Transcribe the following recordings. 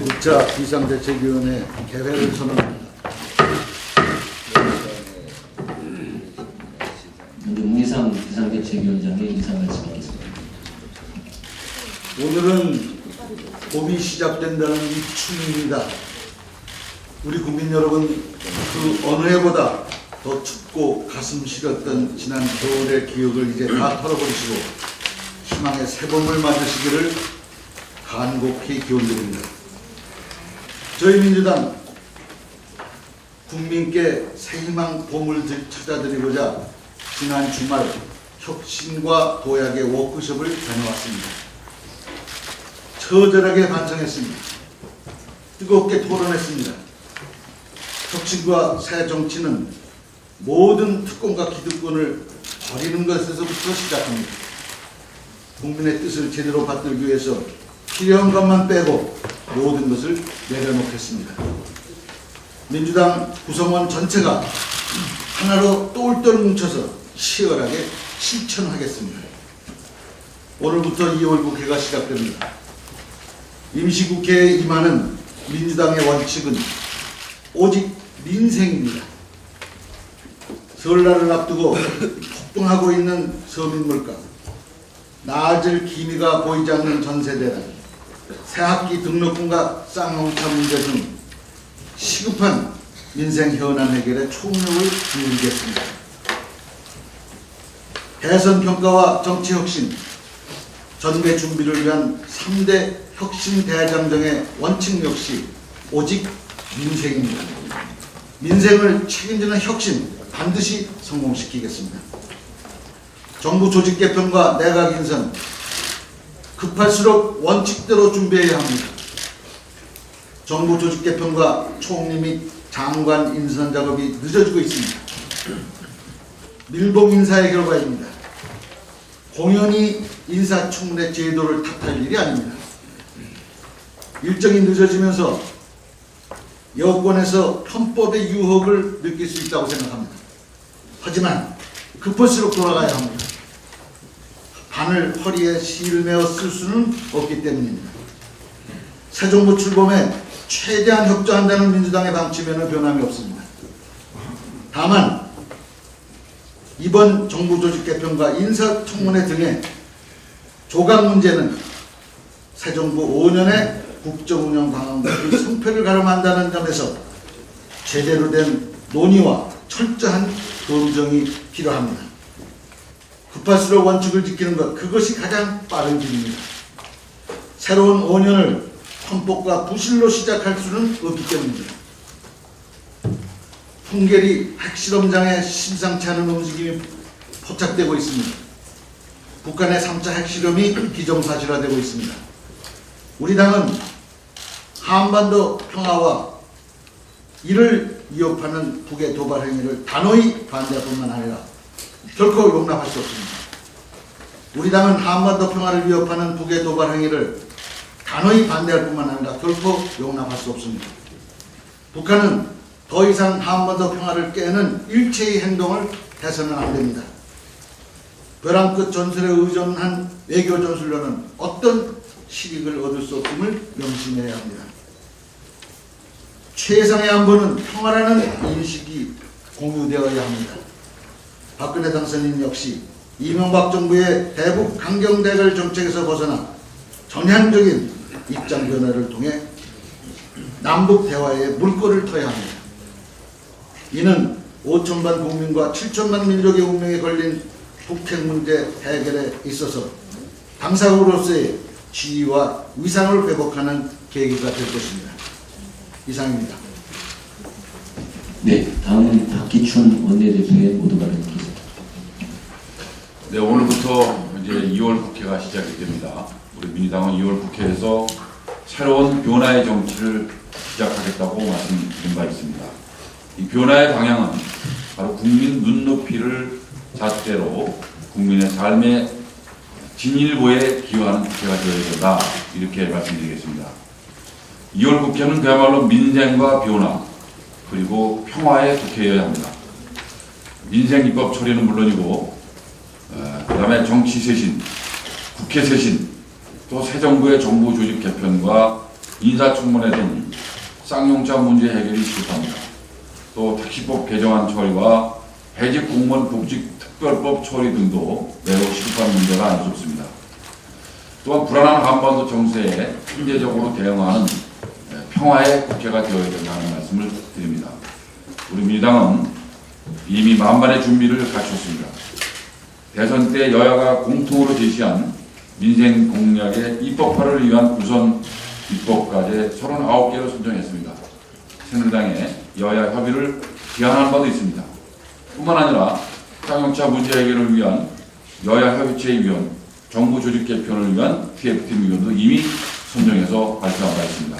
제9차 비상대책위원회 개회를 선언합니다. 문희상 비상대책위원장의 인사 말씀하겠습니다. 오늘은 봄이 시작된다는 입춘입니다. 우리 국민 여러분, 그 어느 해보다 더 춥고 가슴 시렸던 지난 겨울의 기억을 이제 다 털어버리시고 희망의 새봄을 맞으시기를 간곡히 기원드립니다. 저희 민주당 국민께 새희망 봄을 찾아드리고자 지난 주말 혁신과 도약의 워크숍을 다녀왔습니다. 처절하게 반성했습니다. 뜨겁게 토론했습니다. 혁신과 새 정치는 모든 특권과 기득권을 버리는 것에서부터 시작합니다. 국민의 뜻을 제대로 받들기 위해서 필요한 것만 빼고 모든 것을 내려놓겠습니다. 민주당 구성원 전체가 하나로 똘똘 뭉쳐서 치열하게 실천하겠습니다. 오늘부터 2월 국회가 시작됩니다. 임시국회에 임하는 민주당의 원칙은 오직 민생입니다. 설날을 앞두고 폭등하고 있는 서민물가, 나아질 기미가 보이지 않는 전세대란, 새학기 등록금과 쌍용차 문제 등 시급한 민생 현안 해결에 총력을 기울이겠습니다. 대선 평가와 정치 혁신, 전개 준비를 위한 3대 혁신 대장정의 원칙 역시 오직 민생입니다. 민생을 책임지는 혁신 반드시 성공시키겠습니다. 정부 조직 개편과 내각 인선, 급할수록 원칙대로 준비해야 합니다. 정부 조직 개편과 총리 및 장관 인선 작업이 늦어지고 있습니다. 밀봉 인사의 결과입니다. 공연히 인사청문회 제도를 탓할 일이 아닙니다. 일정이 늦어지면서 여권에서 편법의 유혹을 느낄 수 있다고 생각합니다. 하지만 급할수록 돌아가야 합니다. 바늘 허리에 실을 메어 쓸 수는 없기 때문입니다. 새 정부 출범에 최대한 협조한다는 민주당의 방침에는 변함이 없습니다. 다만 이번 정부 조직 개편과 인사청문회 등의 조각 문제는 새 정부 5년의 국정운영 방향과 성패를 가름한다는 점에서 제대로 된 논의와 철저한 검증이 필요합니다. 급할수록 원칙을 지키는 것, 그것이 가장 빠른 길입니다. 새로운 5년을 헌법과 부실로 시작할 수는 없기 때문입니다. 풍계리 핵실험장에 심상치 않은 움직임이 포착되고 있습니다. 북한의 3차 핵실험이 기정사실화되고 있습니다. 우리 당은 한반도 평화와 이를 위협하는 북의 도발 행위를 단호히 반대할 뿐만 아니라 결코 용납할 수 없습니다. 우리 당은 한반도 평화를 위협하는 북의 도발 행위를 단호히 반대할 뿐만 아니라 결코 용납할 수 없습니다. 북한은 더 이상 한반도 평화를 깨는 일체의 행동을 해서는 안 됩니다. 벼랑 끝 전술에 의존한 외교 전술로는 어떤 실익을 얻을 수 없음을 명심해야 합니다. 최상의 안보는 평화라는 인식이 공유되어야 합니다. 박근혜 당선인 역시 이명박 정부의 대북 강경대결 정책에서 벗어나 전향적인 입장 변화를 통해 남북 대화에 물꼬를 터야 합니다. 이는 5천만 국민과 7천만 민족의 운명에 걸린 북핵 문제 해결에 있어서 당사국으로서의 지위와 위상을 회복하는 계기가 될 것입니다. 이상입니다. 네, 다음은 박기춘 원내대표의 모두 발언 기자. 네, 오늘부터 이제 2월 국회가 시작이 됩니다. 우리 민주당은 2월 국회에서 새로운 변화의 정치를 시작하겠다고 말씀드린 바 있습니다. 이 변화의 방향은 바로 국민 눈높이를 잣대로 국민의 삶의 진일보에 기여하는 국회가 되어야 된다, 이렇게 말씀드리겠습니다. 2월 국회는 그야말로 민생과 변화 그리고 평화의 국회여야 합니다. 민생 입법 처리는 물론이고 그 다음에 정치 쇄신, 국회 쇄신, 또 새 정부의 정부 조직 개편과 인사청문회 등 쌍용차 문제 해결이 시급합니다. 또 택시법 개정안 처리와 해직 공무원 복직 특별법 처리 등도 매우 시급한 문제가 아닐 수 없습니다. 또한 불안한 한반도 정세에 현재적으로 대응하는 평화의 국회가 되어야 된다는 말씀을 드립니다. 우리 민주당은 이미 만반의 준비를 갖췄습니다. 대선 때 여야가 공통으로 제시한 민생 공약의 입법화를 위한 우선 입법과제 39개를 선정했습니다. 새누리당의 여야 협의를 제안한 바도 있습니다. 뿐만 아니라 쌍용차 문제 해결을 위한 여야 협의체의 위원, 정부 조직 개편을 위한 TF팀 위원도 이미 선정해서 발표한 바 있습니다.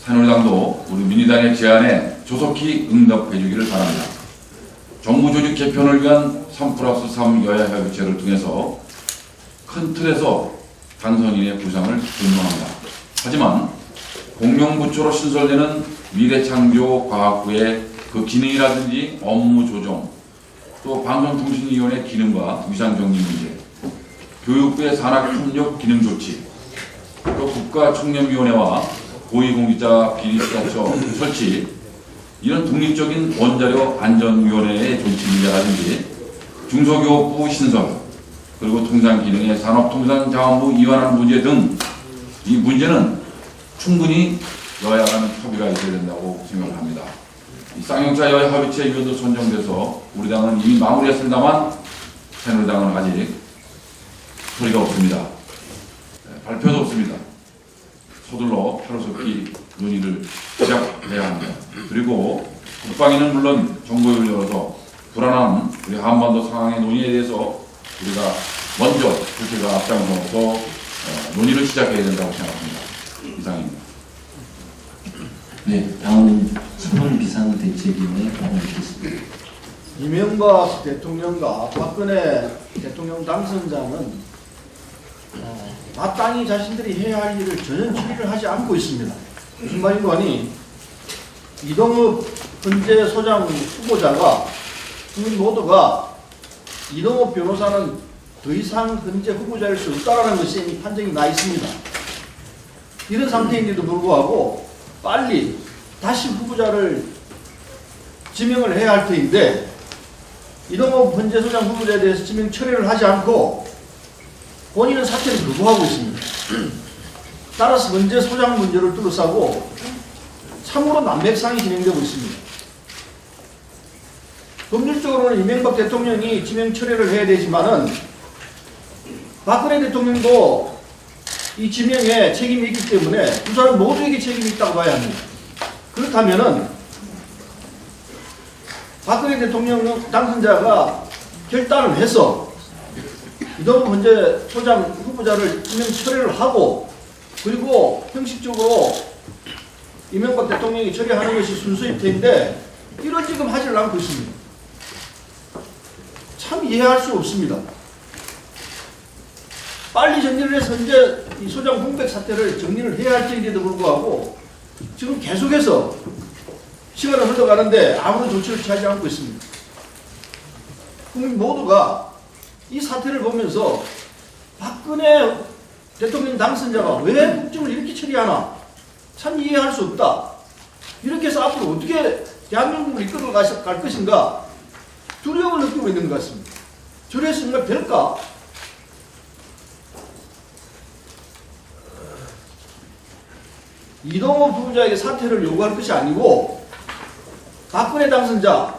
새누리당도 우리 민주당의 제안에 조속히 응답해 주기를 바랍니다. 정부 조직 개편을 위한 3+3 여야 협의체를 통해서 큰 틀에서 당선인의 구상을 존중합니다. 하지만 공룡부처로 신설되는 미래창조과학부의 그 기능이라든지 업무 조정, 또 방송통신위원회 기능과 위상정리 문제, 교육부의 산학협력 기능 조치, 또 국가청렴위원회와 고위공직자 비리수사처 설치, 이런 독립적인 원자료 안전위원회의 존치 문제라든지 중소기업부 신설, 그리고 통상기능의 산업통상자원부 이완하는 문제 등 이 문제는 충분히 여야 간 협의가 있어야 된다고 생각을 합니다. 이 쌍용차 여야 협의체 위원도 선정돼서 우리 당은 이미 마무리했습니다만 새누리당은 아직 소리가 없습니다. 발표도 없습니다. 서둘러 하루속히 논의를 시작해야 합니다. 그리고 국방위는 물론 정보위를 열어서 불안한 우리 한반도 상황의 논의에 대해서 우리가 먼저 국회가 앞장서서 논의를 시작해야 된다고 생각합니다. 이상입니다. 네, 다음 서울 비상대책위원회 발언드리겠습니다. 이명박 대통령과 박근혜 대통령 당선자는 마땅히 자신들이 해야 할 일을 전혀 처리를 하지 않고 있습니다. 무슨 말인고 하니 이동욱 헌재 소장 후보자가 국민 모두가 이동욱 변호사는 더 이상 헌재 후보자일 수 없다는 것이 이미 판정이 나 있습니다. 이런 상태인데도 불구하고 빨리 다시 후보자를 지명을 해야 할 터인데 이동욱 헌재 소장 후보자에 대해서 지명 처리를 하지 않고 본인은 사퇴를 거부하고 있습니다. 따라서 헌재 소장 문제를 둘러싸고 참으로 난맥상이 진행되고 있습니다. 법률적으로는 이명박 대통령이 지명 처리를 해야 되지만은 박근혜 대통령도 이 지명에 책임이 있기 때문에 두 사람 모두에게 책임이 있다고 봐야 합니다. 그렇다면은 박근혜 대통령 당선자가 결단을 해서 이동욱 헌재 소장 후보자를 지명 처리를 하고 그리고 형식적으로 이명박 대통령이 처리하는 것이 순서일 텐데 이런 지금 하지를 않고 있습니다. 참 이해할 수 없습니다. 빨리 정리를 해서 현재 이 소장 공백 사태를 정리를 해야 할 텐데도 불구하고 지금 계속해서 시간을 흘러가는데 아무런 조치를 취하지 않고 있습니다. 국민 모두가 이 사태를 보면서 박근혜 대통령 당선자가 왜 국정을 이렇게 처리하나 참 이해할 수 없다. 이렇게 해서 앞으로 어떻게 대한민국을 이끌어 갈 것인가 두려움을 느끼고 있는 것 같습니다. 저래서 정말 될까? 이동욱 후보자에게 사퇴를 요구할 것이 아니고 박근혜 당선자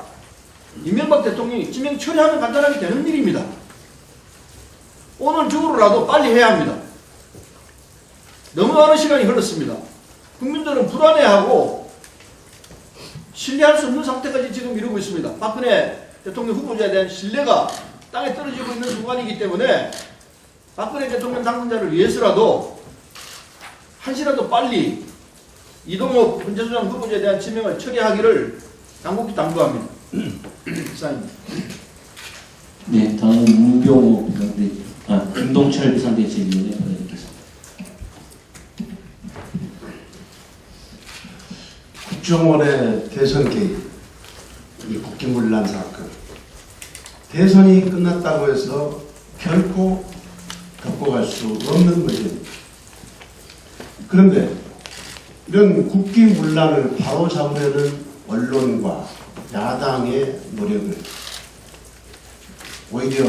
이명박 대통령이 지명 처리하면 간단하게 되는 일입니다. 오늘 중으로라도 빨리 해야 합니다. 너무 많은 시간이 흘렀습니다. 국민들은 불안해하고 신뢰할 수 없는 상태까지 지금 이루고 있습니다. 박근혜 대통령 후보자에 대한 신뢰가 땅에 떨어지고 있는 순간이기 때문에 박근혜 대통령 당선자를 위해서라도 한시라도 빨리 이동욱 헌재 소장 후보자에 대한 지명을 처리하기를 당국히 당부합니다. 이상입니다. 네, 다음 문병호 김동철 비상대책위원회 발언드리겠습니다. 국정원의 대선 개입, 이 국기문란 사건, 대선이 끝났다고 해서 결코 덮고 갈 수 없는 문제입니다. 그런데 이런 국기문란을 바로잡으려는 언론과 야당의 노력을 오히려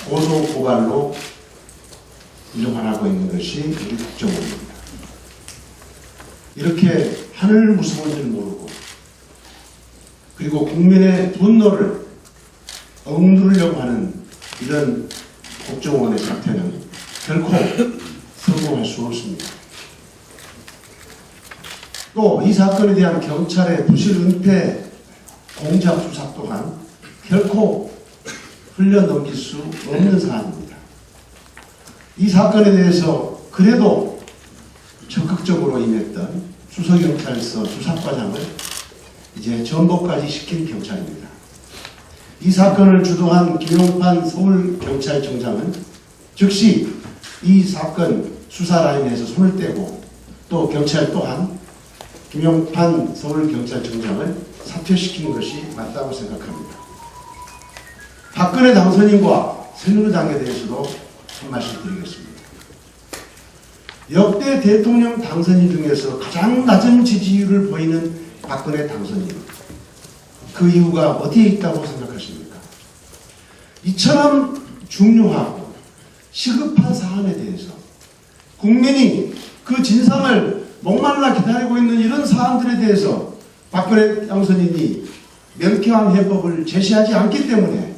고소 고발로 이용하고 있는 것이 우리 국정원입니다. 이렇게 하늘 무서운 줄 모르고 그리고 국민의 분노를 억누르려고 하는 이런 국정원의 사태는 결코 성공할 수 없습니다. 또 이 사건에 대한 경찰의 부실 은폐 공작 수사 또한 결코 흘려넘길 수 없는 사안입니다. 이 사건에 대해서 그래도 적극적으로 임했던 수서경찰서 수사과장을 이제 전복까지 시킨 경찰입니다. 이 사건을 주도한 김용판 서울경찰청장은 즉시 이 사건 수사 라인에서 손을 떼고 또 경찰 또한 김용판 서울경찰청장을 사퇴시키는 것이 맞다고 생각합니다. 박근혜 당선인과 새누리당에 대해서도 한 말씀 드리겠습니다. 역대 대통령 당선인 중에서 가장 낮은 지지율을 보이는 박근혜 당선인. 그 이유가 어디에 있다고 생각하십니까? 이처럼 중요하고 시급한 사안에 대해서 국민이 그 진상을 목말라 기다리고 있는 이런 사안들에 대해서 박근혜 당선인이 명쾌한 해법을 제시하지 않기 때문에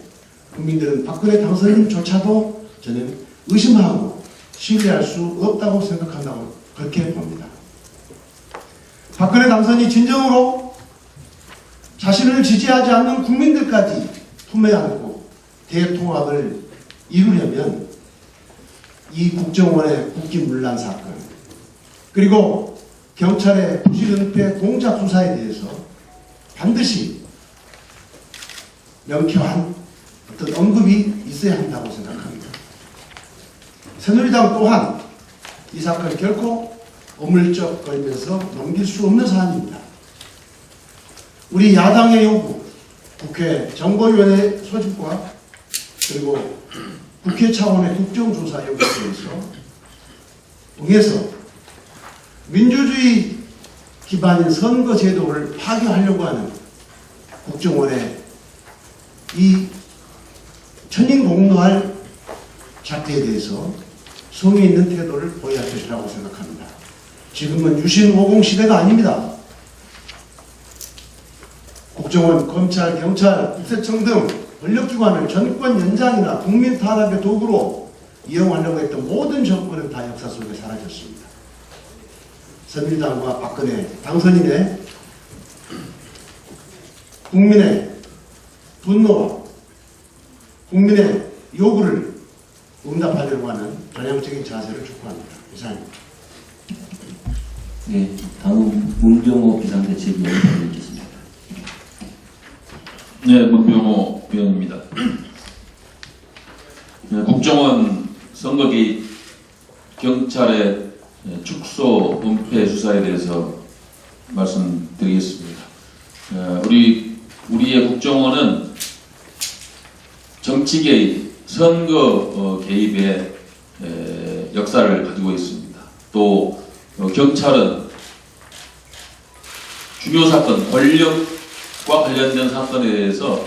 국민들은 박근혜 당선인조차도 저는 의심하고 신뢰할 수 없다고 생각한다고 그렇게 봅니다. 박근혜 당선인이 진정으로 자신을 지지하지 않는 국민들까지 품에 안고 대통합을 이루려면 이 국정원의 국기문란 사건 그리고 경찰의 부실은폐 공작 수사에 대해서 반드시 명쾌한 어떤 언급이 있어야 한다고 생각합니다. 새누리당 또한 이 사건을 결코 어물쩍거리면서 넘길 수 없는 사안입니다. 우리 야당의 요구, 국회 정보위원회 소집과 그리고 국회 차원의 국정조사 요구에 대해서 응해서 민주주의 기반인 선거제도를 파괴하려고 하는 국정원의 이 천인공노할 자태에 대해서 성의 있는 태도를 보여야 할 것이라고 생각합니다. 지금은 유신5공 시대가 아닙니다. 국정원, 검찰, 경찰, 국세청 등 권력기관을 정권 연장이나 국민 탄압의 도구로 이용하려고 했던 모든 정권은 다 역사 속에 사라졌습니다. 새누리당과 박근혜 당선인의 국민의 분노와 국민의 요구를 응답하려고 하는 전향적인 자세를 촉구합니다. 이상입니다. 네, 다음 문병호 비상대책위원회 드리겠습니다. 네, 문병호 의원입니다. 네, 국정원 선거 개입 경찰의 축소 은폐 수사에 대해서 말씀드리겠습니다. 우리의 국정원은 정치 개입, 선거 개입의 역사를 가지고 있습니다. 또 경찰은 중요 사건, 권력과 관련된 사건에 대해서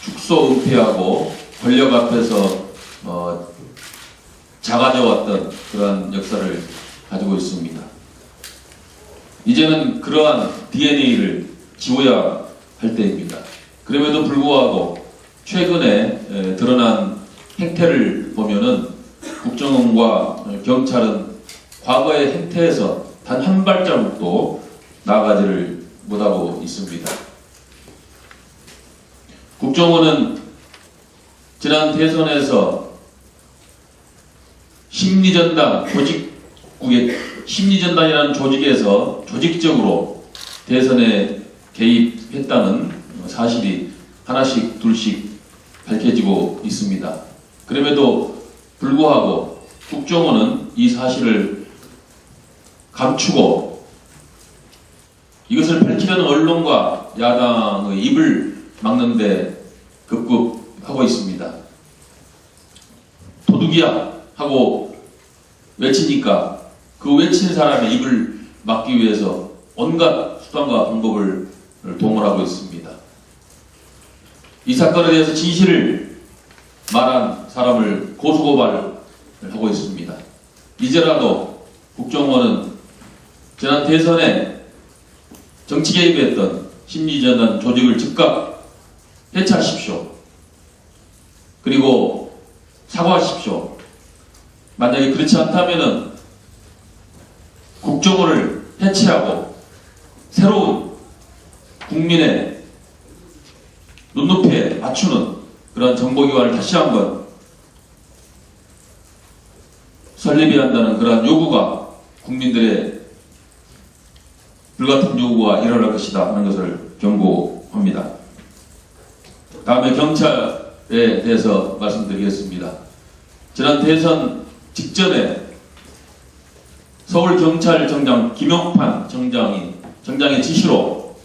축소 은폐하고 권력 앞에서 작아져왔던 그러한 역사를 가지고 있습니다. 이제는 그러한 DNA를 지워야 할 때입니다. 그럼에도 불구하고 최근에 드러난 행태를 보면은 국정원과 경찰은 과거의 행태에서 단 한 발자국도 나아가지를 못하고 있습니다. 국정원은 지난 대선에서 심리전단 조직국의 심리전단이라는 조직에서 조직적으로 대선에 개입했다는 사실이 하나씩 둘씩 밝혀지고 있습니다. 그럼에도 불구하고 국정원은 이 사실을 감추고 이것을 밝히려는 언론과 야당의 입을 막는데 급급하고 있습니다. 도둑이야 하고 외치니까 그 외친 사람의 입을 막기 위해서 온갖 수단과 방법을 동원하고 있습니다. 이 사건에 대해서 진실을 말한 사람을 고소고발을 하고 있습니다. 이제라도 국정원은 지난 대선에 정치 개입했던 심리전단 조직을 즉각 해체하십시오. 그리고 사과하십시오. 만약에 그렇지 않다면은 국정원을 해체하고 새로운 국민의 눈높이에 맞추는 그런 정보기관을 다시 한번 설립해야 한다는 그러한 요구가 국민들의 불같은 요구가 일어날 것이다 하는 것을 경고합니다. 다음에 경찰에 대해서 말씀드리겠습니다. 지난 대선 직전에 서울경찰청장 김용판 청장의 지시로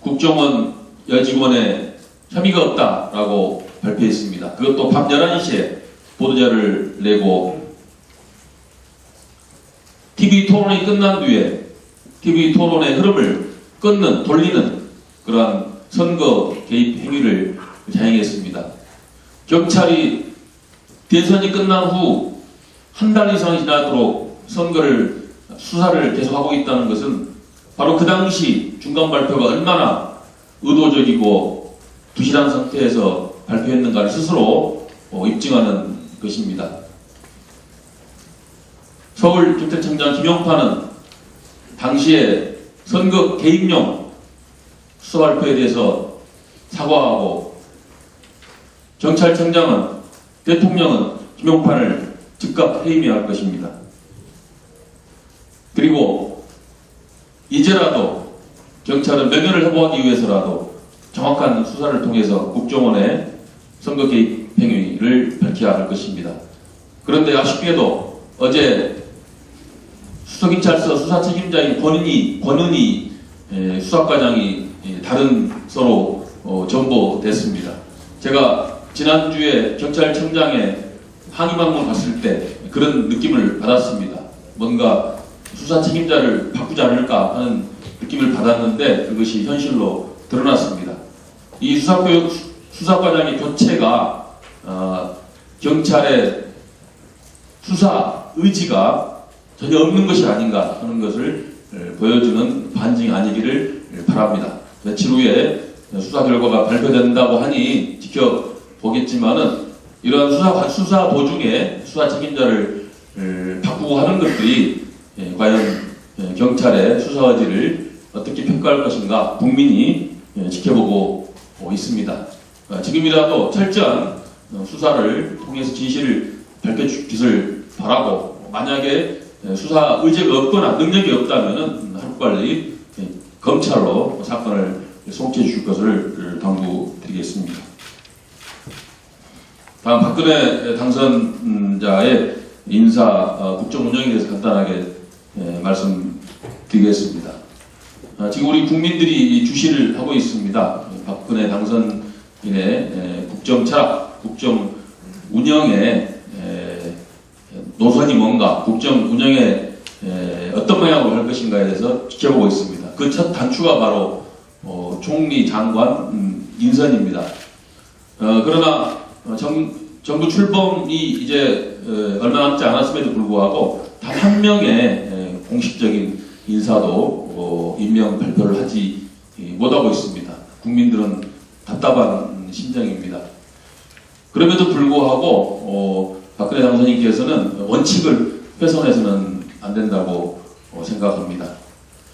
국정원 여직원에 혐의가 없다라고 발표했습니다. 그것도 밤 11시에 보도자를 내고 TV 토론이 끝난 뒤에 TV 토론의 흐름을 돌리는 그러한 선거 개입 행위를 자행했습니다. 경찰이 대선이 끝난 후 한 달 이상이 지나도록 수사를 계속하고 있다는 것은 바로 그 당시 중간 발표가 얼마나 의도적이고 부실한 상태에서 발표했는가를 스스로 입증하는 것입니다. 서울경찰청장 김용판은 당시에 선거 개입용 수사 발표에 대해서 사과하고 경찰청장은 대통령은 김용판을 즉각 해임해야 할 것입니다. 그리고 이제라도 경찰은 명예를 회복하기 위해서라도 정확한 수사를 통해서 국정원의 선거 개입 행위를 밝혀야 할 것입니다. 그런데 아쉽게도 어제 수서경찰서 수사 책임자인 권은희 수사과장이 다른 서로 전보됐습니다. 제가 지난주에 경찰청장의 항의방문 갔을 때 그런 느낌을 받았습니다. 뭔가 수사 책임자를 바꾸지 않을까 하는 느낌을 받았는데 그것이 현실로 드러났습니다. 이 수사과장의 교체가 경찰의 수사 의지가 전혀 없는 것이 아닌가 하는 것을 보여주는 반증이 아니기를 바랍니다. 며칠 후에 수사 결과가 발표된다고 하니 지켜보겠지만은 이런 수사 도중에 수사 책임자를 바꾸고 하는 것들이 과연 경찰의 수사 의지를 어떻게 평가할 것인가 국민이 지켜보고 있습니다. 지금이라도 철저한 수사를 통해서 진실을 밝혀주기를 바라고 만약에 수사 의지가 없거나 능력이 없다면 하루빨리 검찰로 사건을 송치해 주실 것을 당부드리겠습니다. 다음 박근혜 당선자의 인사 국정 운영에 대해서 간단하게 말씀드리겠습니다. 지금 우리 국민들이 주시를 하고 있습니다. 박근혜 당선인의 국정 철학, 국정 운영의 노선이 뭔가, 국정 운영에 어떤 방향으로 할 것인가에 대해서 지켜보고 있습니다. 그 첫 단추가 바로 총리, 장관 인선입니다. 그러나 정부 출범이 이제 얼마 남지 않았음에도 불구하고 단 한 명의 공식적인 인사도 임명 발표를 하지 못하고 있습니다. 국민들은 답답한 심정입니다. 그럼에도 불구하고 박근혜 당선인께서는 원칙을 훼손해서는 안 된다고 생각합니다.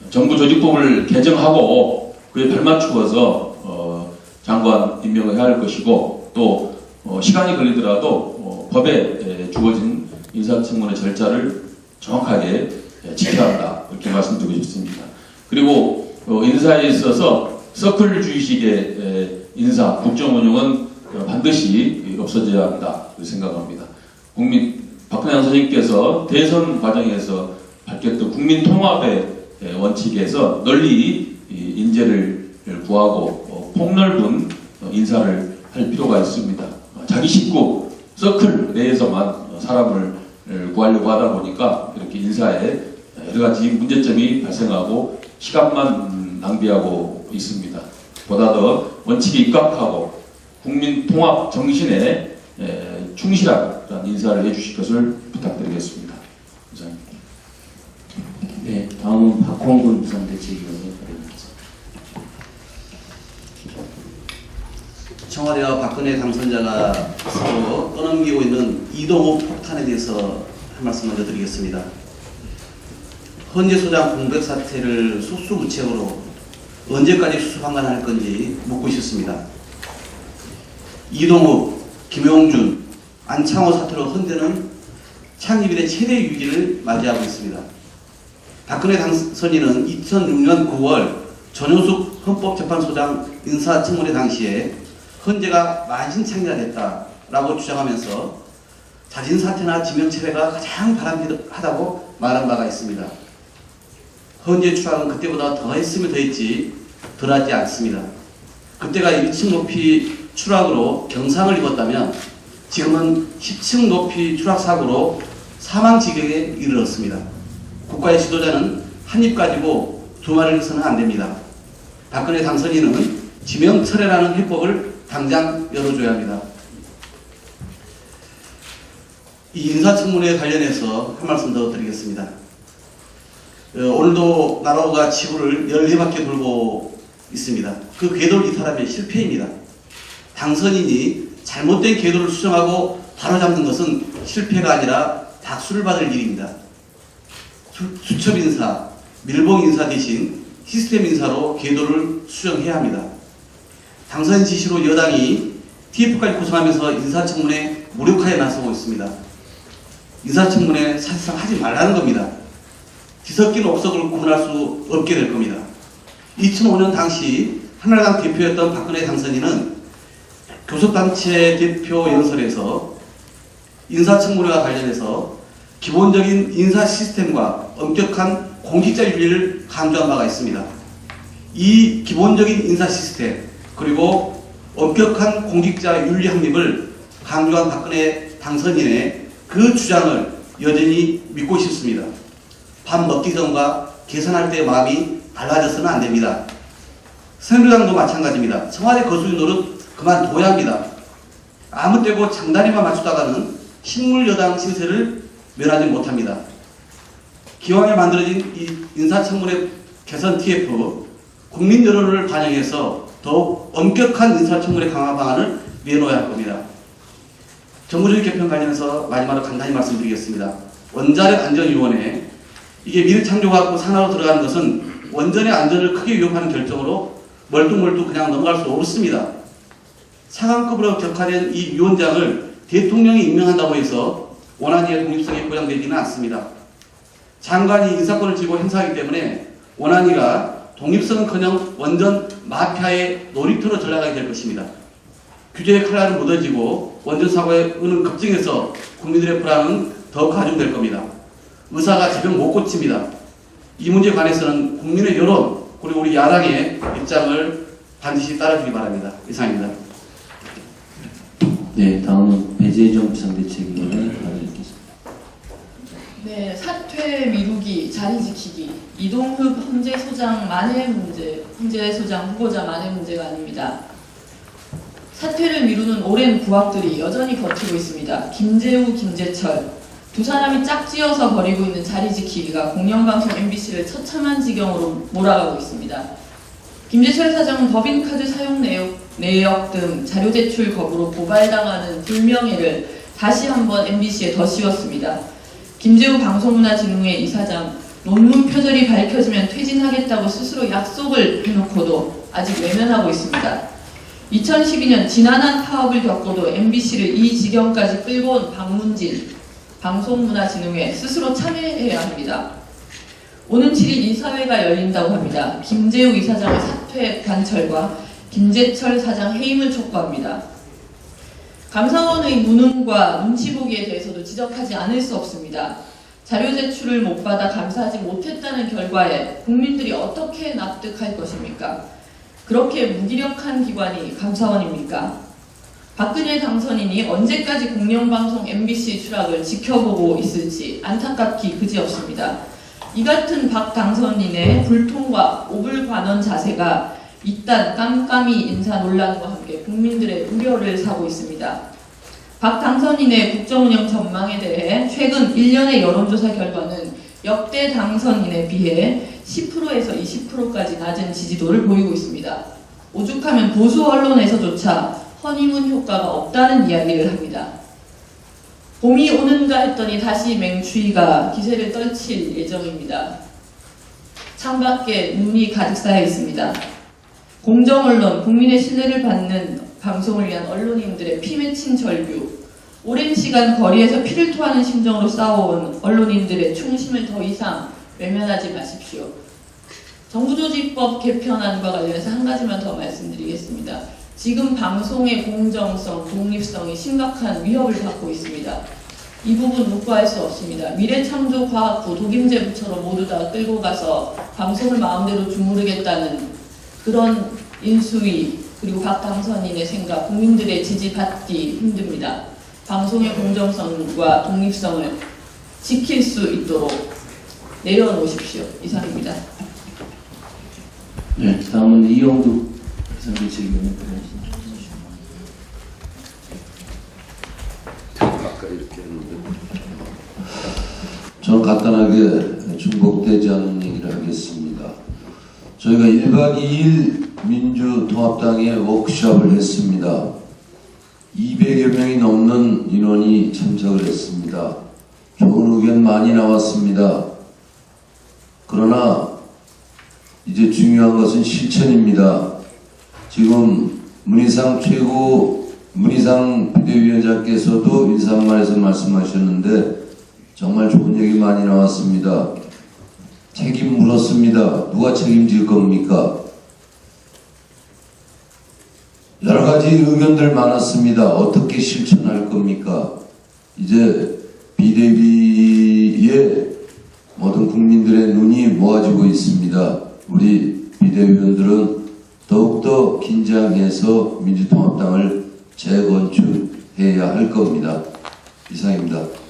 정부 조직법을 개정하고 그에 발맞추어서 장관 임명을 해야 할 것이고 또 시간이 걸리더라도 법에 주어진 인사청문회 절차를 정확하게 지켜야 한다 이렇게 말씀드리고 싶습니다. 그리고 인사에 있어서 서클주의식의 인사, 국정운영은 반드시 없어져야 한다 생각합니다. 박근혜 당선인께서 대선 과정에서 밝혔던 국민 통합의 원칙에서 널리 인재를 구하고 폭넓은 인사를 할 필요가 있습니다. 자기 식구 서클 내에서만 사람을 구하려고 하다 보니까 이렇게 인사에 여러 가지 문제점이 발생하고 시간만 낭비하고 있습니다. 보다 더 원칙에 입각하고 국민 통합 정신에 충실한 그런 인사를 해주실 것을 부탁드리겠습니다. 감사합니다. 네, 다음은 박홍근 부산대책위원회 발의입니다. 청와대와 박근혜 당선자가 서로 떠넘기고 있는 이동욱 폭탄에 대해서 한 말씀 먼저 드리겠습니다. 헌재 소장 공백 사태를 속수무책으로 언제까지 수수방관할 건지 묻고 싶습니다. 이동욱, 김용준, 안창호 사태로 헌재는 창립 이래 최대 위기를 맞이하고 있습니다. 박근혜 당선인은 2006년 9월 전효숙 헌법재판소장 인사청문회 당시에 헌재가 만신창이가 됐다라고 주장하면서 자진 사퇴나 지명 철회가 가장 바람직하다고 말한 바가 있습니다. 헌재 추락은 그때보다 더 했으면 더 했지 덜하지 않습니다. 그때가 1층 높이 추락으로 경상을 입었다면 지금은 10층 높이 추락 사고로 사망 지경에 이르렀습니다. 국가의 지도자는 한 입 가지고 두 말을 해서는 안 됩니다. 박근혜 당선인은 지명 철회라는 해법을 당장 열어줘야 합니다. 이 인사청문회 관련해서 한 말씀 더 드리겠습니다. 오늘도 나라가 지구를 14바퀴 돌고 있습니다. 그 궤도를 이탈하면 실패입니다. 당선인이 잘못된 궤도를 수정하고 바로잡는 것은 실패가 아니라 박수를 받을 일입니다. 수첩 인사, 밀봉 인사 대신 시스템 인사로 궤도를 수정해야 합니다. 당선 지시로 여당이 TF까지 구성하면서 인사청문회 무력화에 나서고 있습니다. 인사청문회 사실상 하지 말라는 겁니다. 뒤섞인 옥석을 구분할 수 없게 될 겁니다. 2005년 당시 한나라당 대표였던 박근혜 당선인은 교섭단체 대표 연설에서 인사청문회와 관련해서 기본적인 인사 시스템과 엄격한 공직자 윤리를 강조한 바가 있습니다. 이 기본적인 인사 시스템 그리고 엄격한 공직자 윤리 확립을 강조한 박근혜 당선인의 그 주장을 여전히 믿고 싶습니다. 밥 먹기 전과 계산할 때의 마음이 달라져서는 안 됩니다. 새누리당도 마찬가지입니다. 청와대 거수기 노릇 그만둬야 합니다. 아무 때고 장다리만 맞추다가는 식물여당 신세를 면하지 못합니다. 기왕에 만들어진 이 인사청문회 개선 TF 국민 여론을 반영해서 더욱 엄격한 인사청문회 강화 방안을 내놓아야 할 겁니다. 정부조직 개편 관련해서 마지막으로 간단히 말씀드리겠습니다. 원자력안전위원회 이게 미래창조과학부 산하로 들어가는 것은 원전의 안전을 크게 위협하는 결정으로 멀뚱멀뚱 그냥 넘어갈 수 없습니다. 차관급으로 격화된 이 위원장을 대통령이 임명한다고 해서 원안위의 독립성이 보장되지는 않습니다. 장관이 인사권을 쥐고 행사하기 때문에 원안위가 독립성은커녕 원전 마피아의 놀이터로 전락하게 될 것입니다. 규제의 칼날은 무뎌지고 원전 사고에 의는 급증해서 국민들의 불안은 더 가중될 겁니다. 의사가 질병 못 고칩니다. 이 문제에 관해서는 국민의 여론 그리고 우리 야당의 입장을 반드시 따라주기 바랍니다. 이상입니다. 네, 다음은 배재정 비상대책위원회 발의하겠습니다. 네, 사퇴 미루기, 자리 지키기, 이동흡 헌재 소장 만회 문제, 헌재 소장 후보자 만회 문제가 아닙니다. 사퇴를 미루는 오랜 구악들이 여전히 버티고 있습니다. 김재우, 김재철 두 사람이 짝지어서 벌이고 있는 자리 지키기가 공영방송 MBC를 처참한 지경으로 몰아가고 있습니다. 김재철 사장은 법인카드 사용 내역 등 자료 제출 거부로 고발당하는 불명예를 다시 한번 MBC에 더 씌웠습니다. 김재우 방송문화진흥회 이사장 논문 표절이 밝혀지면 퇴진하겠다고 스스로 약속을 해놓고도 아직 외면하고 있습니다. 2012년 지난한 파업을 겪고도 MBC를 이 지경까지 끌고 온 박문진 방송문화진흥회 스스로 참여해야 합니다. 오는 7일 이사회가 열린다고 합니다. 김재우 이사장의 사퇴 관철과 김재철 사장 해임을 촉구합니다. 감사원의 무능과 눈치 보기에 대해서도 지적하지 않을 수 없습니다. 자료 제출을 못 받아 감사하지 못했다는 결과에 국민들이 어떻게 납득할 것입니까? 그렇게 무기력한 기관이 감사원입니까? 박근혜 당선인이 언제까지 공영방송 MBC 추락을 지켜보고 있을지 안타깝기 그지없습니다. 이 같은 박 당선인의 불통과 오불관원 자세가 이딴 깜깜이 인사 논란과 함께 국민들의 우려를 사고 있습니다. 박 당선인의 국정운영 전망에 대해 최근 1년의 여론조사 결과는 역대 당선인에 비해 10%에서 20%까지 낮은 지지도를 보이고 있습니다. 오죽하면 보수 언론에서조차 허니문 효과가 없다는 이야기를 합니다. 봄이 오는가 했더니 다시 맹추위가 기세를 떨칠 예정입니다. 창밖에 눈이 가득 쌓여 있습니다. 공정언론, 국민의 신뢰를 받는 방송을 위한 언론인들의 피 맺힌 절규, 오랜 시간 거리에서 피를 토하는 심정으로 싸워온 언론인들의 충심을 더 이상 외면하지 마십시오. 정부조직법 개편안과 관련해서 한 가지만 더 말씀드리겠습니다. 지금 방송의 공정성, 독립성이 심각한 위협을 받고 있습니다. 이 부분 묵과할 수 없습니다. 미래창조과학부, 독임제부처럼 모두 다 끌고 가서 방송을 마음대로 주무르겠다는 그런 인수위 그리고 박 당선인의 생각, 국민들의 지지 받기 힘듭니다. 방송의 공정성과 독립성을 지킬 수 있도록 내려놓으십시오. 이상입니다. 네, 다음은 이영두 비상대책위원회 발언입니다. 저는 간단하게 중복되지 않은 얘기를 하겠습니다. 저희가 1박 2일 민주통합당에 워크숍을 했습니다. 200여 명이 넘는 인원이 참석을 했습니다. 좋은 의견 많이 나왔습니다. 그러나 이제 중요한 것은 실천입니다. 지금 문희상 비대위원장께서도 인사말에서 말씀하셨는데 정말 좋은 얘기 많이 나왔습니다. 책임 물었습니다. 누가 책임질 겁니까? 여러 가지 의견들 많았습니다. 어떻게 실천할 겁니까? 이제 비대위에 모든 국민들의 눈이 모아지고 있습니다. 우리 비대위원들은 더욱더 긴장해서 민주통합당을 재건축해야 할 겁니다. 이상입니다.